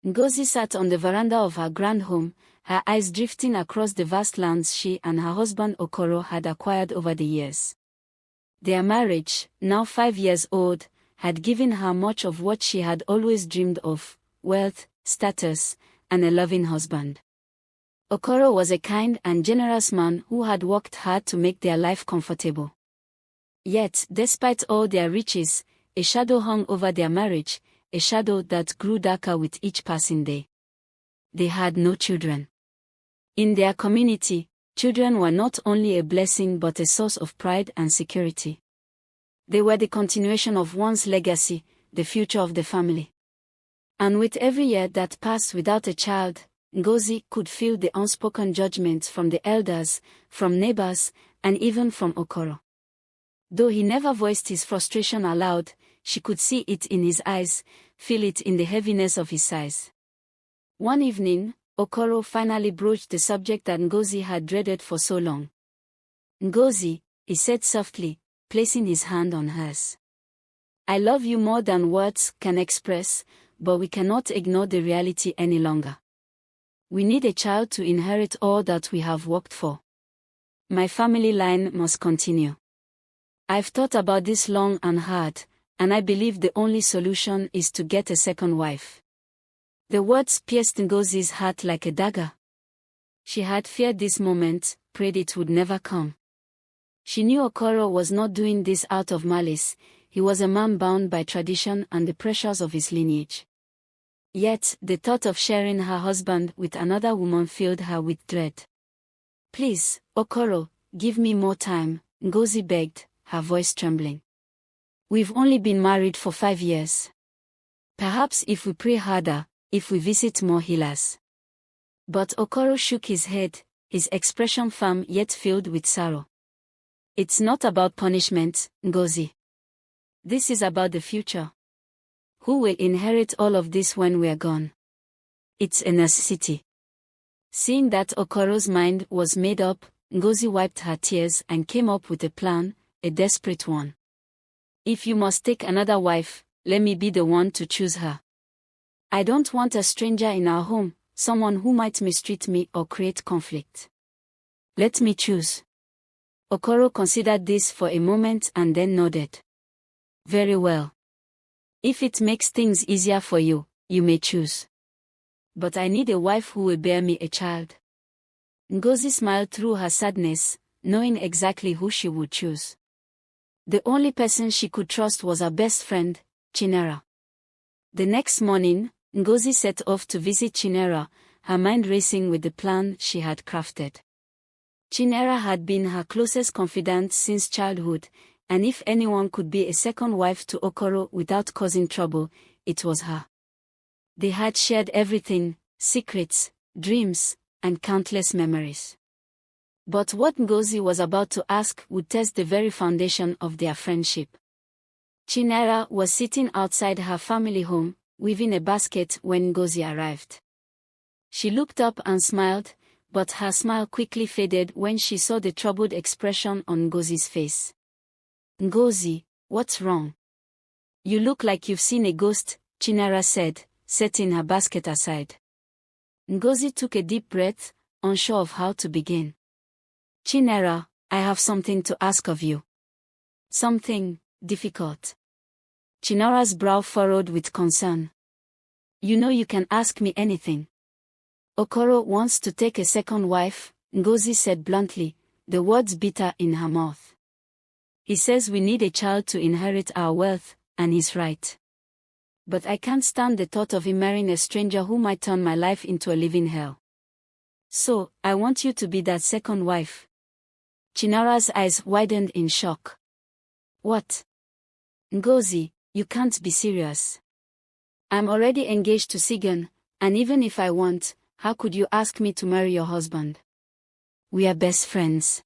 Ngozi sat on the veranda of her grand home, her eyes drifting across the vast lands she and her husband Okoro had acquired over the years. Their marriage, now 5 years old, had given her much of what she had always dreamed of: wealth, status, and a loving husband. Okoro was a kind and generous man who had worked hard to make their life comfortable. Yet, despite all their riches, a shadow hung over their marriage, a shadow that grew darker with each passing day. They had no children. In their community, children were not only a blessing but a source of pride and security. They were the continuation of one's legacy, the future of the family. And with every year that passed without a child, Ngozi could feel the unspoken judgments from the elders, from neighbors, and even from Okoro. Though he never voiced his frustration aloud, she could see it in his eyes, feel it in the heaviness of his sighs. One evening, Okoro finally broached the subject that Ngozi had dreaded for so long. "Ngozi," he said softly, placing his hand on hers. "I love you more than words can express, but we cannot ignore the reality any longer. We need a child to inherit all that we have worked for. My family line must continue. I've thought about this long and hard, and I believe the only solution is to get a second wife." The words pierced Ngozi's heart like a dagger. She had feared this moment, prayed it would never come. She knew Okoro was not doing this out of malice. He was a man bound by tradition and the pressures of his lineage. Yet, the thought of sharing her husband with another woman filled her with dread. "Please, Okoro, give me more time," Ngozi begged, her voice trembling. "We've only been married for 5 years. Perhaps if we pray harder, if we visit more healers." But Okoro shook his head, his expression firm yet filled with sorrow. "It's not about punishment, Ngozi. This is about the future. Who will inherit all of this when we're gone? It's a necessity." Seeing that Okoro's mind was made up, Ngozi wiped her tears and came up with a plan, a desperate one. "If you must take another wife, let me be the one to choose her. I don't want a stranger in our home, someone who might mistreat me or create conflict. Let me choose." Okoro considered this for a moment and then nodded. "Very well. If it makes things easier for you, you may choose. But I need a wife who will bear me a child." Ngozi smiled through her sadness, knowing exactly who she would choose. The only person she could trust was her best friend, Chinera. The next morning, Ngozi set off to visit Chinera, her mind racing with the plan she had crafted. Chinera had been her closest confidant since childhood, and if anyone could be a second wife to Okoro without causing trouble, it was her. They had shared everything: secrets, dreams, and countless memories. But what Ngozi was about to ask would test the very foundation of their friendship. Chinera was sitting outside her family home, weaving a basket when Ngozi arrived. She looked up and smiled, but her smile quickly faded when she saw the troubled expression on Ngozi's face. "Ngozi, what's wrong? You look like you've seen a ghost," Chinera said, setting her basket aside. Ngozi took a deep breath, unsure of how to begin. "Chinera, I have something to ask of you. Something difficult." Chinera's brow furrowed with concern. "You know you can ask me anything." "Okoro wants to take a second wife," Ngozi said bluntly, the words bitter in her mouth. "He says we need a child to inherit our wealth, and he's right. But I can't stand the thought of him marrying a stranger who might turn my life into a living hell. So, I want you to be that second wife." Chinera's eyes widened in shock. "What? Ngozi, you can't be serious. I'm already engaged to Sigan, and even if I want, how could you ask me to marry your husband? We are best friends."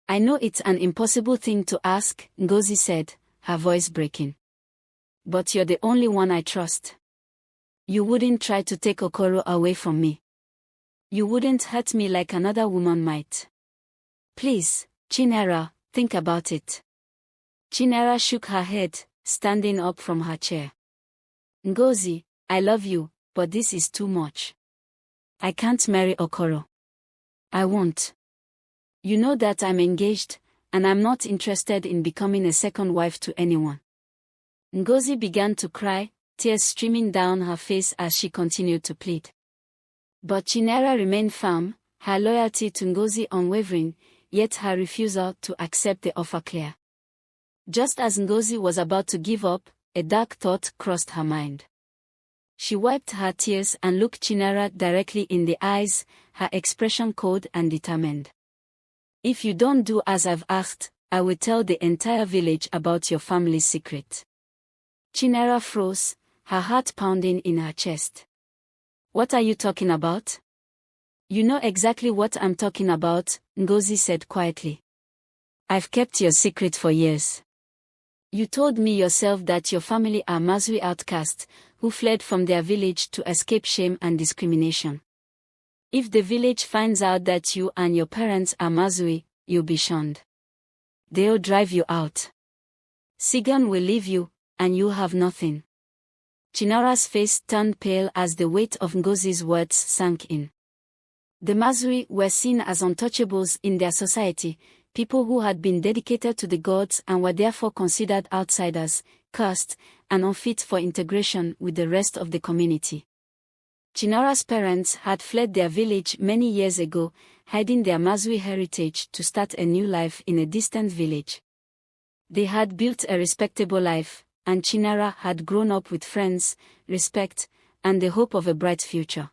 "I know it's an impossible thing to ask," Ngozi said, her voice breaking. "But you're the only one I trust. You wouldn't try to take Okoro away from me. You wouldn't hurt me like another woman might. Please, Chinera, think about it." Chinera shook her head, standing up from her chair. "Ngozi, I love you, but this is too much. I can't marry Okoro. I won't. You know that I'm engaged, and I'm not interested in becoming a second wife to anyone. Ngozi began to cry, tears streaming down her face as she continued to plead. But Chinera remained firm, her loyalty to Ngozi unwavering, yet her refusal to accept the offer clear. Just as Ngozi was about to give up, a dark thought crossed her mind. She wiped her tears and looked Chinera directly in the eyes, her expression cold and determined. If you don't do as I've asked, I will tell the entire village about your family's secret. Chinera froze, her heart pounding in her chest. What are you talking about? You know exactly what I'm talking about, Ngozi said quietly. I've kept your secret for years. You told me yourself that your family are Mazwi outcasts, who fled from their village to escape shame and discrimination. If the village finds out that you and your parents are Mazwi, you'll be shunned. They'll drive you out. Sigan will leave you, and you'll have nothing. Chinera's face turned pale as the weight of Ngozi's words sank in. The Mazwi were seen as untouchables in their society, people who had been dedicated to the gods and were therefore considered outsiders, cursed, and unfit for integration with the rest of the community. Chinera's parents had fled their village many years ago, hiding their Mazwi heritage to start a new life in a distant village. They had built a respectable life, and Chinera had grown up with friends, respect, and the hope of a bright future.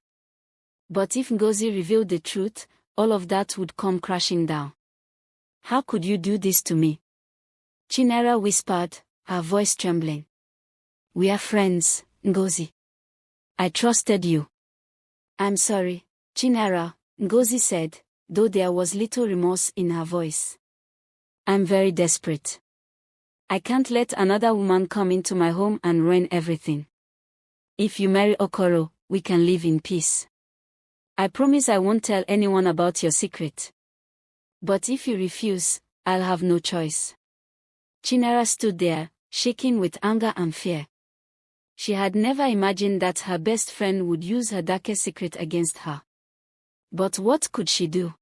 But if Ngozi revealed the truth, all of that would come crashing down. How could you do this to me? Chinera whispered, her voice trembling. We are friends, Ngozi. I trusted you. I'm sorry, Chinera, Ngozi said, though there was little remorse in her voice. I'm very desperate. I can't let another woman come into my home and ruin everything. If you marry Okoro, we can live in peace. I promise I won't tell anyone about your secret. But if you refuse, I'll have no choice. Chinera stood there, shaking with anger and fear. She had never imagined that her best friend would use her darkest secret against her. But what could she do?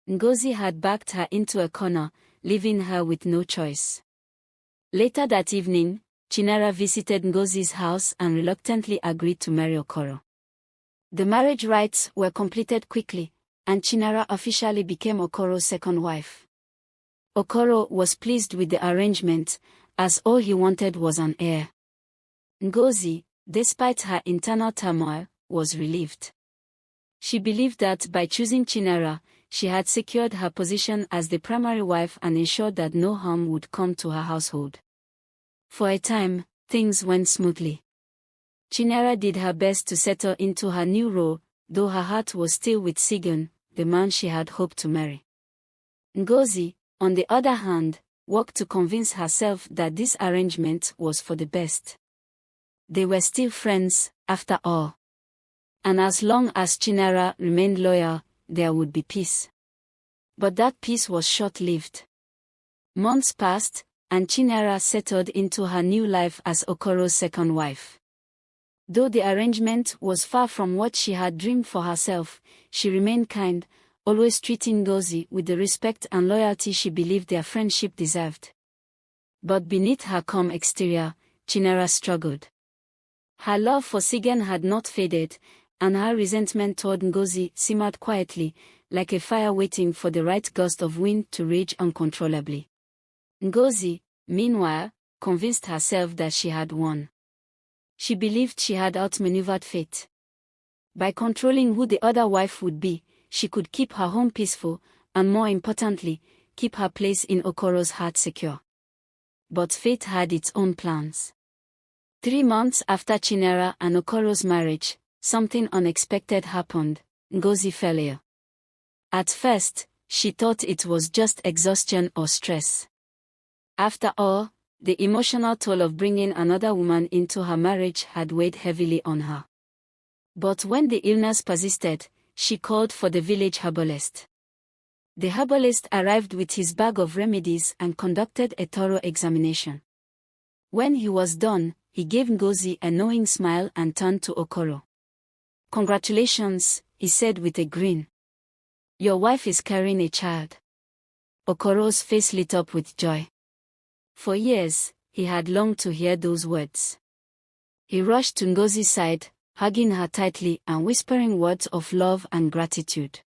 Ngozi had backed her into a corner, leaving her with no choice. Later that evening, Chinera visited Ngozi's house and reluctantly agreed to marry Okoro. The marriage rites were completed quickly, and Chinera officially became Okoro's second wife. Okoro was pleased with the arrangement, as all he wanted was an heir. Ngozi, despite her internal turmoil, was relieved. She believed that by choosing Chinera, she had secured her position as the primary wife and ensured that no harm would come to her household. For a time, things went smoothly. Chinera did her best to settle into her new role, though her heart was still with Sigan, the man she had hoped to marry. Ngozi, on the other hand, worked to convince herself that this arrangement was for the best. They were still friends, after all. And as long as Chinera remained loyal, there would be peace. But that peace was short-lived. Months passed, and Chinera settled into her new life as Okoro's second wife. Though the arrangement was far from what she had dreamed for herself, she remained kind, always treating Ngozi with the respect and loyalty she believed their friendship deserved. But beneath her calm exterior, Chinera struggled. Her love for Sigan had not faded, and her resentment toward Ngozi simmered quietly, like a fire waiting for the right gust of wind to rage uncontrollably. Ngozi, meanwhile, convinced herself that she had won. She believed she had outmaneuvered fate. By controlling who the other wife would be, she could keep her home peaceful, and more importantly, keep her place in Okoro's heart secure. But fate had its own plans. 3 months after Chinera and Okoro's marriage, something unexpected happened. Ngozi fell ill. At first, she thought it was just exhaustion or stress. After all, the emotional toll of bringing another woman into her marriage had weighed heavily on her. But when the illness persisted, she called for the village herbalist. The herbalist arrived with his bag of remedies and conducted a thorough examination. When he was done, he gave Ngozi a knowing smile and turned to Okoro. "Congratulations," he said with a grin. "Your wife is carrying a child." Okoro's face lit up with joy. For years, he had longed to hear those words. He rushed to Ngozi's side, hugging her tightly and whispering words of love and gratitude.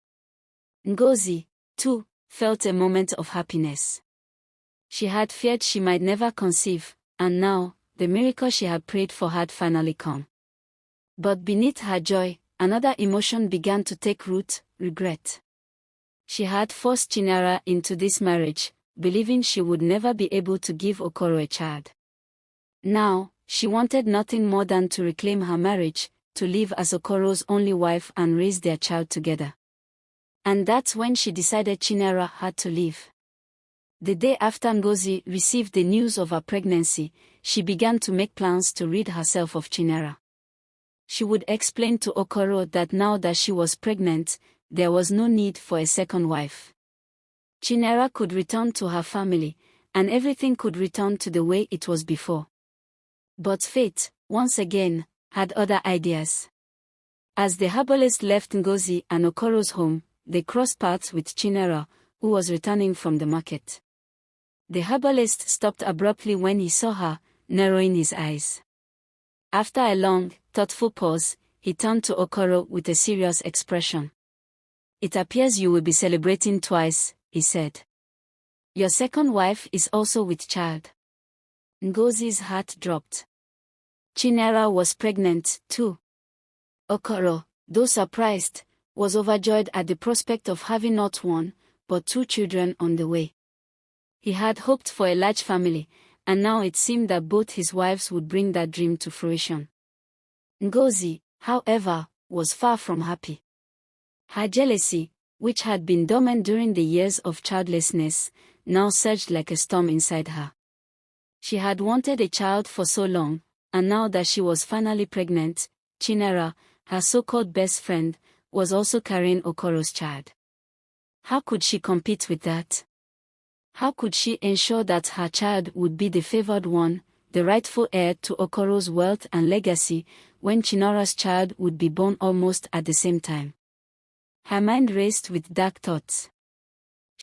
Ngozi, too, felt a moment of happiness. She had feared she might never conceive, and now, the miracle she had prayed for had finally come. But beneath her joy, another emotion began to take root: regret. She had forced Chinara into this marriage, believing she would never be able to give Okoro a child. Now, she wanted nothing more than to reclaim her marriage, to live as Okoro's only wife and raise their child together. And that's when she decided Chinara had to leave. The day after Ngozi received the news of her pregnancy, she began to make plans to rid herself of Chinara. She would explain to Okoro that now that she was pregnant, there was no need for a second wife. Chinara could return to her family, and everything could return to the way it was before. But fate, once again, had other ideas. As the herbalist left Ngozi and Okoro's home, they crossed paths with Chinara, who was returning from the market. The herbalist stopped abruptly when he saw her, narrowing his eyes. After a long, thoughtful pause, he turned to Okoro with a serious expression. "It appears you will be celebrating twice," he said. "Your second wife is also with child." Ngozi's heart dropped. Chinara was pregnant, too. Okoro, though surprised, was overjoyed at the prospect of having not one, but two children on the way. He had hoped for a large family, and now it seemed that both his wives would bring that dream to fruition. Ngozi, however, was far from happy. Her jealousy, which had been dormant during the years of childlessness, now surged like a storm inside her. She had wanted a child for so long, and now that she was finally pregnant, Chinara, her so-called best friend, was also carrying Okoro's child. How could she compete with that? How could she ensure that her child would be the favored one, the rightful heir to Okoro's wealth and legacy, when Chinara's child would be born almost at the same time? Her mind raced with dark thoughts.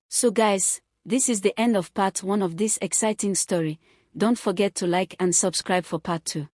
So guys, this is the end of part 1 of this exciting story. Don't forget to like and subscribe for part 2.